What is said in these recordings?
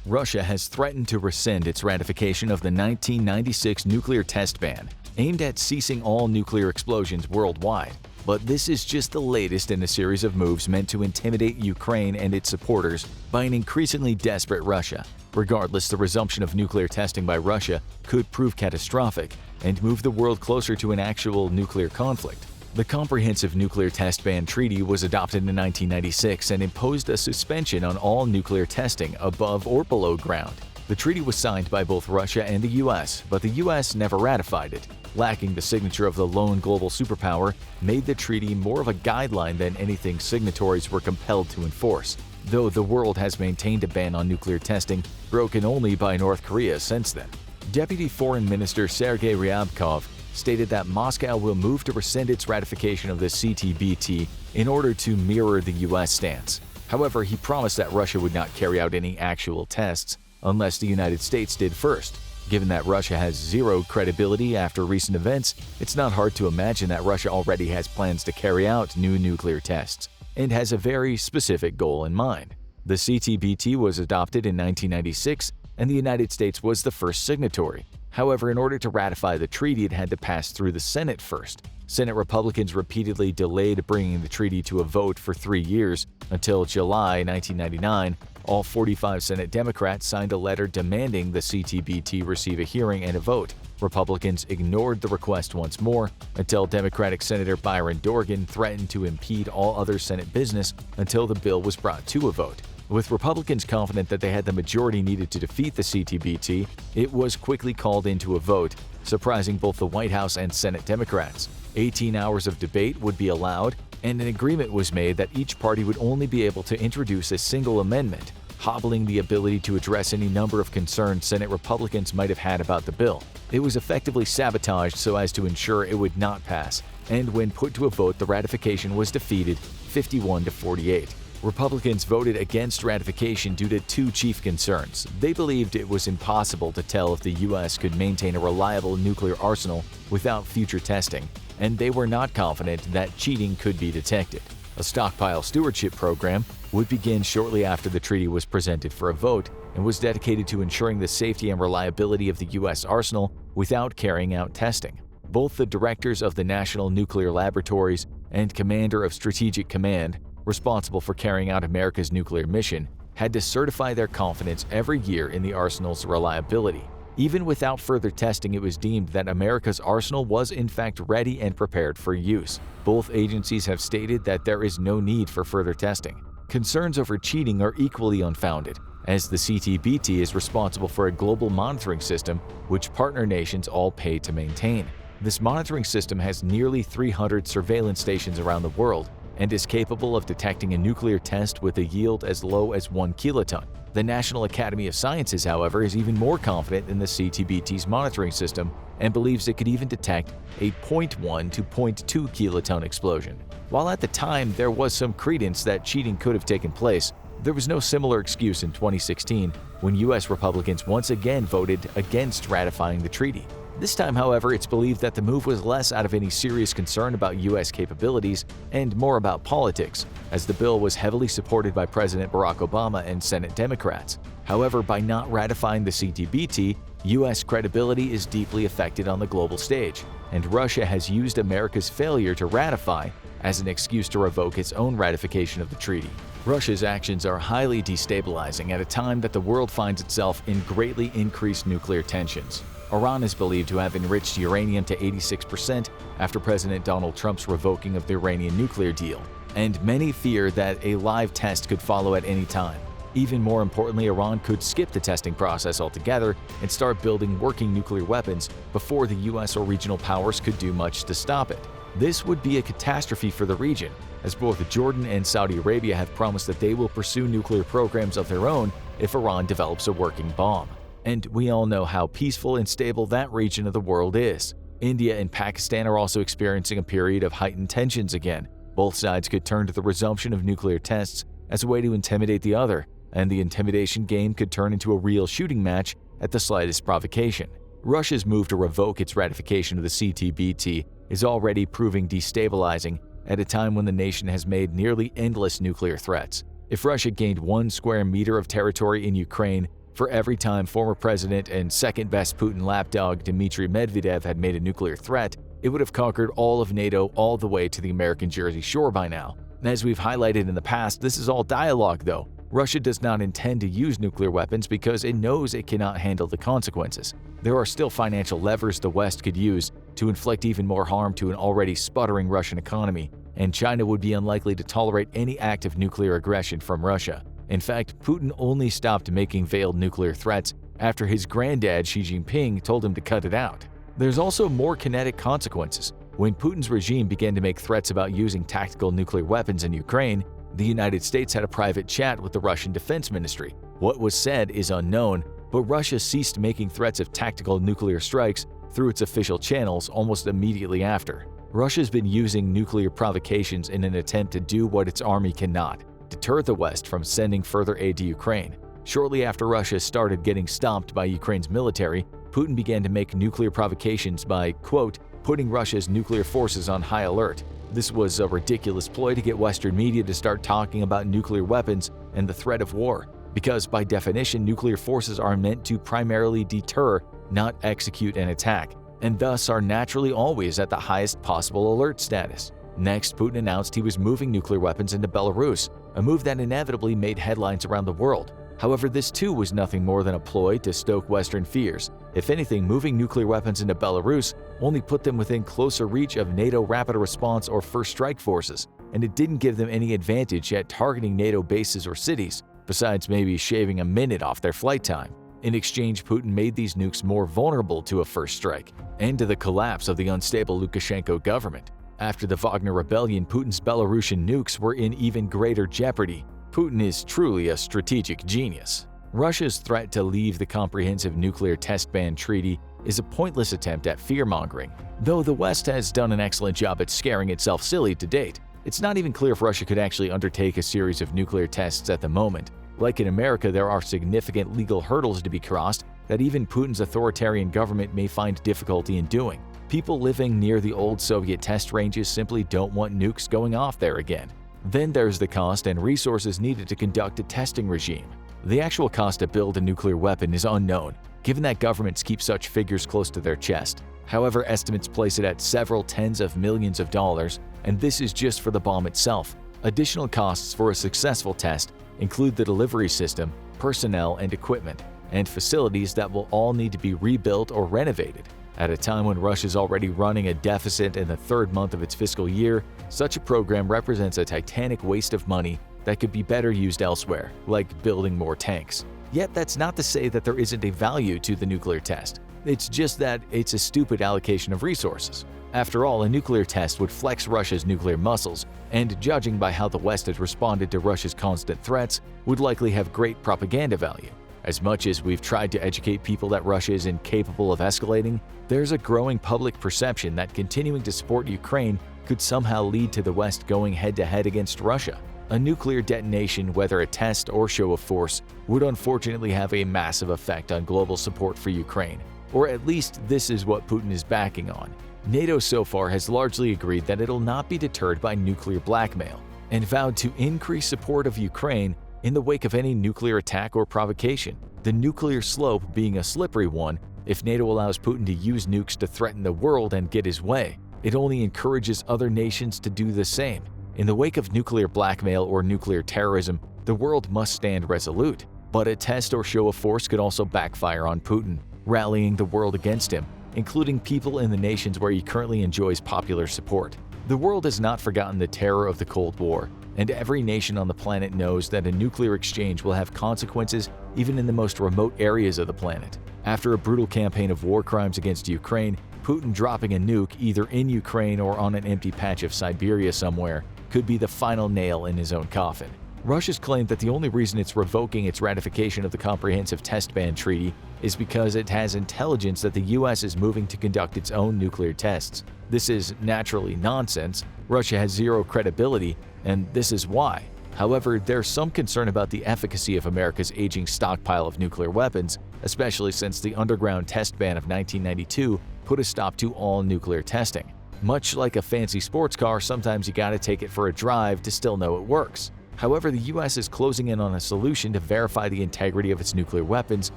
Russia has threatened to rescind its ratification of the 1996 nuclear test ban, aimed at ceasing all nuclear explosions worldwide. But this is just the latest in a series of moves meant to intimidate Ukraine and its supporters by an increasingly desperate Russia. Regardless, the resumption of nuclear testing by Russia could prove catastrophic and move the world closer to an actual nuclear conflict. The Comprehensive Nuclear Test Ban Treaty was adopted in 1996 and imposed a suspension on all nuclear testing above or below ground. The treaty was signed by both Russia and the US, but the US never ratified it. Lacking the signature of the lone global superpower made the treaty more of a guideline than anything signatories were compelled to enforce, though the world has maintained a ban on nuclear testing, broken only by North Korea since then. Deputy Foreign Minister Sergei Ryabkov stated that Moscow will move to rescind its ratification of the CTBT in order to mirror the US stance. However, he promised that Russia would not carry out any actual tests unless the United States did first. Given that Russia has zero credibility after recent events, it's not hard to imagine that Russia already has plans to carry out new nuclear tests and has a very specific goal in mind. The CTBT was adopted in 1996, and the United States was the first signatory. However, in order to ratify the treaty, it had to pass through the Senate first. Senate Republicans repeatedly delayed bringing the treaty to a vote for 3 years, until July 1999. All 45 Senate Democrats signed a letter demanding the CTBT receive a hearing and a vote. Republicans ignored the request once more until Democratic Senator Byron Dorgan threatened to impede all other Senate business until the bill was brought to a vote. With Republicans confident that they had the majority needed to defeat the CTBT, it was quickly called into a vote, surprising both the White House and Senate Democrats. 18 hours of debate would be allowed, and an agreement was made that each party would only be able to introduce a single amendment, hobbling the ability to address any number of concerns Senate Republicans might have had about the bill. It was effectively sabotaged so as to ensure it would not pass, and when put to a vote, the ratification was defeated 51-48. Republicans voted against ratification due to two chief concerns. They believed it was impossible to tell if the U.S. could maintain a reliable nuclear arsenal without future testing, and they were not confident that cheating could be detected. A stockpile stewardship program would begin shortly after the treaty was presented for a vote and was dedicated to ensuring the safety and reliability of the U.S. arsenal without carrying out testing. Both the directors of the National Nuclear Laboratories and Commander of Strategic Command, responsible for carrying out America's nuclear mission, had to certify their confidence every year in the arsenal's reliability. Even without further testing, it was deemed that America's arsenal was in fact ready and prepared for use. Both agencies have stated that there is no need for further testing. Concerns over cheating are equally unfounded, as the CTBT is responsible for a global monitoring system which partner nations all pay to maintain. This monitoring system has nearly 300 surveillance stations around the world and is capable of detecting a nuclear test with a yield as low as 1 kiloton. The National Academy of Sciences, however, is even more confident in the CTBT's monitoring system and believes it could even detect a 0.1 to 0.2 kiloton explosion. While at the time there was some credence that cheating could have taken place, there was no similar excuse in 2016 when U.S. Republicans once again voted against ratifying the treaty. This time, however, it's believed that the move was less out of any serious concern about U.S. capabilities and more about politics, as the bill was heavily supported by President Barack Obama and Senate Democrats. However, by not ratifying the CTBT, U.S. credibility is deeply affected on the global stage, and Russia has used America's failure to ratify as an excuse to revoke its own ratification of the treaty. Russia's actions are highly destabilizing at a time that the world finds itself in greatly increased nuclear tensions. Iran is believed to have enriched uranium to 86% after President Donald Trump's revoking of the Iranian nuclear deal, and many fear that a live test could follow at any time. Even more importantly, Iran could skip the testing process altogether and start building working nuclear weapons before the US or regional powers could do much to stop it. This would be a catastrophe for the region, as both Jordan and Saudi Arabia have promised that they will pursue nuclear programs of their own if Iran develops a working bomb. And we all know how peaceful and stable that region of the world is. India and Pakistan are also experiencing a period of heightened tensions again. Both sides could turn to the resumption of nuclear tests as a way to intimidate the other, and the intimidation game could turn into a real shooting match at the slightest provocation. Russia's move to revoke its ratification of the CTBT is already proving destabilizing at a time when the nation has made nearly endless nuclear threats. If Russia gained 1 square meter of territory in Ukraine, For every time former president and second-best Putin lapdog Dmitry Medvedev had made a nuclear threat, it would have conquered all of NATO all the way to the American Jersey Shore by now. As we've highlighted in the past, this is all dialogue though. Russia does not intend to use nuclear weapons because it knows it cannot handle the consequences. There are still financial levers the West could use to inflict even more harm to an already sputtering Russian economy, and China would be unlikely to tolerate any act of nuclear aggression from Russia. In fact, Putin only stopped making veiled nuclear threats after his granddad Xi Jinping told him to cut it out. There's also more kinetic consequences. When Putin's regime began to make threats about using tactical nuclear weapons in Ukraine, the United States had a private chat with the Russian Defense Ministry. What was said is unknown, but Russia ceased making threats of tactical nuclear strikes through its official channels almost immediately after. Russia's been using nuclear provocations in an attempt to do what its army cannot: deter the West from sending further aid to Ukraine. Shortly after Russia started getting stomped by Ukraine's military, Putin began to make nuclear provocations by, quote, putting Russia's nuclear forces on high alert. This was a ridiculous ploy to get Western media to start talking about nuclear weapons and the threat of war, because by definition nuclear forces are meant to primarily deter, not execute an attack, and thus are naturally always at the highest possible alert status. Next, Putin announced he was moving nuclear weapons into Belarus, a move that inevitably made headlines around the world. However, this too was nothing more than a ploy to stoke Western fears. If anything, moving nuclear weapons into Belarus only put them within closer reach of NATO Rapid Response or First Strike forces, and it didn't give them any advantage at targeting NATO bases or cities, besides maybe shaving a minute off their flight time. In exchange, Putin made these nukes more vulnerable to a first strike and to the collapse of the unstable Lukashenko government. After the Wagner Rebellion, Putin's Belarusian nukes were in even greater jeopardy. Putin is truly a strategic genius. Russia's threat to leave the Comprehensive Nuclear Test Ban Treaty is a pointless attempt at fear-mongering. Though the West has done an excellent job at scaring itself silly to date, it's not even clear if Russia could actually undertake a series of nuclear tests at the moment. Like in America, there are significant legal hurdles to be crossed that even Putin's authoritarian government may find difficulty in doing. People living near the old Soviet test ranges simply don't want nukes going off there again. Then there's the cost and resources needed to conduct a testing regime. The actual cost to build a nuclear weapon is unknown, given that governments keep such figures close to their chest. However, estimates place it at several tens of millions of dollars, and this is just for the bomb itself. Additional costs for a successful test include the delivery system, personnel and equipment, and facilities that will all need to be rebuilt or renovated. At a time when Russia's already running a deficit in the third month of its fiscal year, such a program represents a titanic waste of money that could be better used elsewhere, like building more tanks. Yet that's not to say that there isn't a value to the nuclear test. It's just that it's a stupid allocation of resources. After all, a nuclear test would flex Russia's nuclear muscles, and judging by how the West has responded to Russia's constant threats, would likely have great propaganda value. As much as we've tried to educate people that Russia is incapable of escalating, there's a growing public perception that continuing to support Ukraine could somehow lead to the West going head-to-head against Russia. A nuclear detonation, whether a test or show of force, would unfortunately have a massive effect on global support for Ukraine. Or at least this is what Putin is backing on. NATO so far has largely agreed that it'll not be deterred by nuclear blackmail, and vowed to increase support of Ukraine in the wake of any nuclear attack or provocation, the nuclear slope being a slippery one. If NATO allows Putin to use nukes to threaten the world and get his way, it only encourages other nations to do the same. In the wake of nuclear blackmail or nuclear terrorism, the world must stand resolute. But a test or show of force could also backfire on Putin, rallying the world against him, including people in the nations where he currently enjoys popular support. The world has not forgotten the terror of the Cold War, and every nation on the planet knows that a nuclear exchange will have consequences even in the most remote areas of the planet. After a brutal campaign of war crimes against Ukraine, Putin dropping a nuke either in Ukraine or on an empty patch of Siberia somewhere could be the final nail in his own coffin. Russia's claimed that the only reason it's revoking its ratification of the Comprehensive Test Ban Treaty is because it has intelligence that the US is moving to conduct its own nuclear tests. This is naturally nonsense. Russia has zero credibility, and this is why. However, there's some concern about the efficacy of America's aging stockpile of nuclear weapons, especially since the underground test ban of 1992 put a stop to all nuclear testing. Much like a fancy sports car, sometimes you gotta take it for a drive to still know it works. However, the US is closing in on a solution to verify the integrity of its nuclear weapons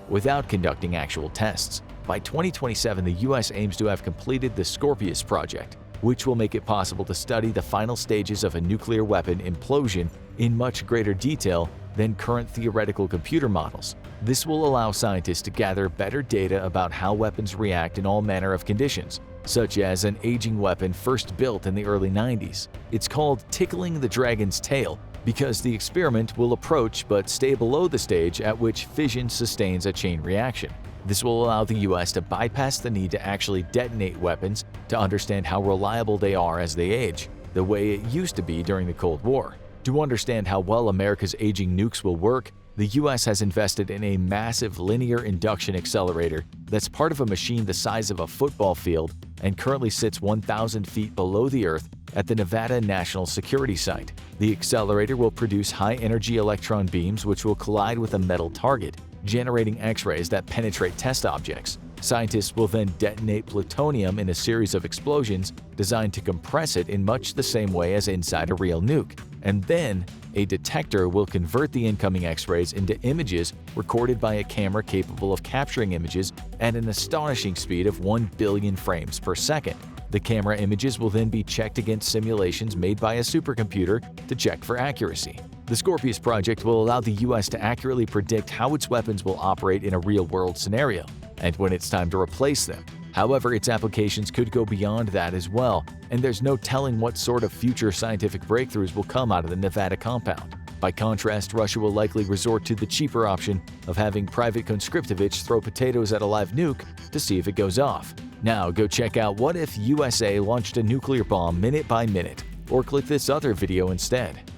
without conducting actual tests. By 2027, the US aims to have completed the Scorpius project, which will make it possible to study the final stages of a nuclear weapon implosion in much greater detail than current theoretical computer models. This will allow scientists to gather better data about how weapons react in all manner of conditions, such as an aging weapon first built in the early 90s. It's called tickling the dragon's tail because the experiment will approach but stay below the stage at which fission sustains a chain reaction. This will allow the US to bypass the need to actually detonate weapons to understand how reliable they are as they age, the way it used to be during the Cold War. To understand how well America's aging nukes will work, the US has invested in a massive linear induction accelerator that's part of a machine the size of a football field and currently sits 1,000 feet below the Earth at the Nevada National Security Site. The accelerator will produce high-energy electron beams which will collide with a metal target, generating X-rays that penetrate test objects. Scientists will then detonate plutonium in a series of explosions designed to compress it in much the same way as inside a real nuke. And then, a detector will convert the incoming X-rays into images recorded by a camera capable of capturing images at an astonishing speed of 1 billion frames per second. The camera images will then be checked against simulations made by a supercomputer to check for accuracy. The Scorpius project will allow the US to accurately predict how its weapons will operate in a real-world scenario, and when it's time to replace them. However, its applications could go beyond that as well, and there's no telling what sort of future scientific breakthroughs will come out of the Nevada compound. By contrast, Russia will likely resort to the cheaper option of having Private Conscriptovich throw potatoes at a live nuke to see if it goes off. Now go check out What If USA Launched a Nuclear Bomb Minute by Minute, or click this other video instead.